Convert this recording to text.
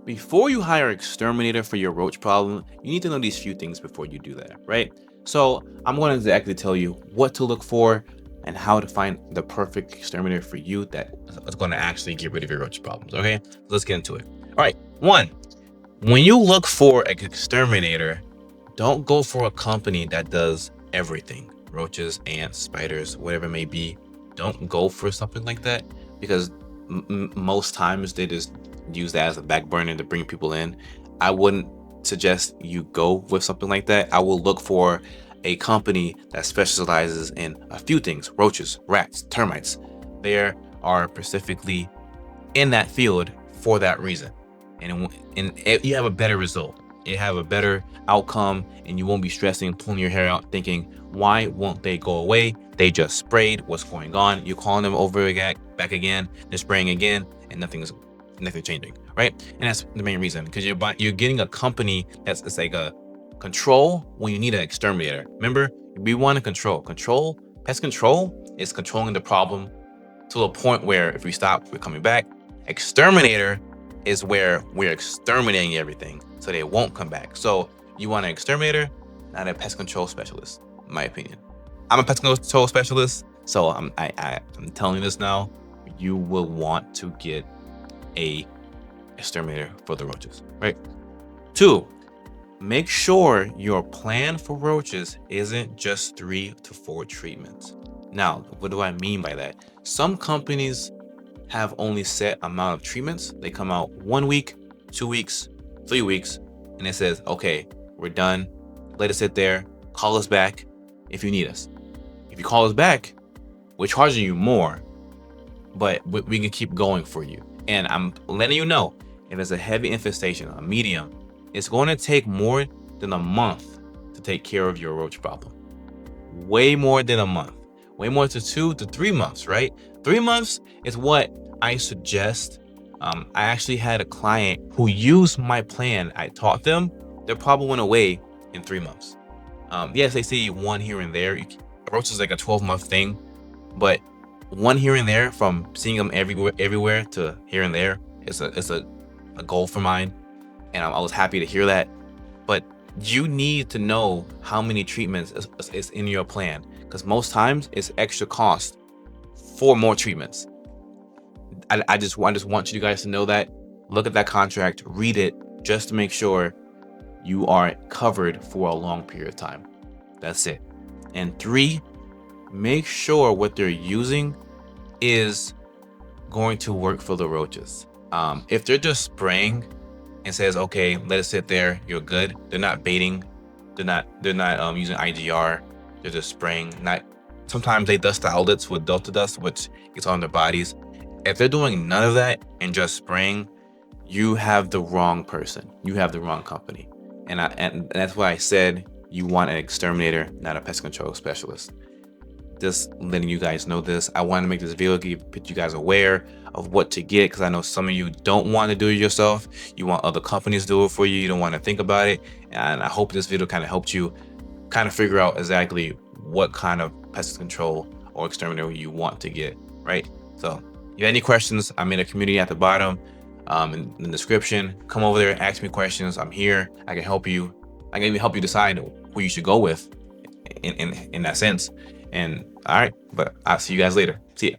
Before you hire Exterminator for your roach problem, you need to know these few things before you do that, right? So I'm going to exactly tell you what to look for and how to find the perfect Exterminator for you that is going to actually get rid of your roach problems, okay? So let's get into it. All right, one, when you look for an Exterminator, don't go for a company that does everything. Roaches, ants, spiders, whatever it may be. Don't go for something like that because most times they just use that as a back burner to bring people in. I wouldn't suggest you go with something like that. I will look for a company that specializes in a few things: roaches, rats, termites. They are specifically in that field for that reason, and you have a better result. You have a better outcome, and you won't be stressing, pulling your hair out, thinking, why won't they go away? They just sprayed. What's going on? You're calling them over again, back again. They're spraying again, and nothing changing, right? And that's the main reason, because you're getting a company it's like a control when you need an exterminator. Remember, we want to control. Pest control is controlling the problem to a point where if we stop, we're coming back. Exterminator is where we're exterminating everything so they won't come back. So you want an exterminator, not a pest control specialist, in my opinion. I'm a pest control specialist, so I'm telling you this now. You will want to get a exterminator for the roaches, right? 2, make sure your plan for roaches isn't just 3 to 4 treatments. Now, what do I mean by that? Some companies have only set amount of treatments. They come out 1 week, 2 weeks, 3 weeks, and it says, okay, we're done. Let it sit there. Call us back if you need us. If you call us back, we're charging you more, but we can keep going for you. And I'm letting you know, if it's a heavy infestation, a medium, it's going to take more than a month to take care of your roach problem. Way more than a month. Way more to 2 to 3 months, right? 3 months is what I suggest. I actually had a client who used my plan. I taught them. Their problem went away in 3 months. Yes, they see one here and there. Roach is like a 12-month thing, but one here and there, from seeing them everywhere to here and there, is a goal for mine, and I was happy to hear that. But you need to know how many treatments is in your plan, because most times it's extra cost for more treatments. I just want you guys to know that. Look at that contract, read it, just to make sure you are covered for a long period of time. That's it. And 3, make sure what they're using is going to work for the roaches. If they're just spraying and says, okay, let it sit there, you're good. They're not baiting. They're not using IGR. They're just spraying. Sometimes they dust the outlets with delta dust, which gets on their bodies. If they're doing none of that and just spraying, you have the wrong person. You have the wrong company. And that's why I said you want an exterminator, not a pest control specialist. Just letting you guys know this. I want to make this video to put you guys aware of what to get, because I know some of you don't want to do it yourself. You want other companies to do it for you. You don't want to think about it. And I hope this video kind of helped you kind of figure out exactly what kind of pest control or exterminator you want to get, right? So if you have any questions, I'm in a community at the bottom in the description. Come over there, ask me questions. I'm here. I can help you. I can even help you decide who you should go with in that sense. And all right, but I'll see you guys later. See ya.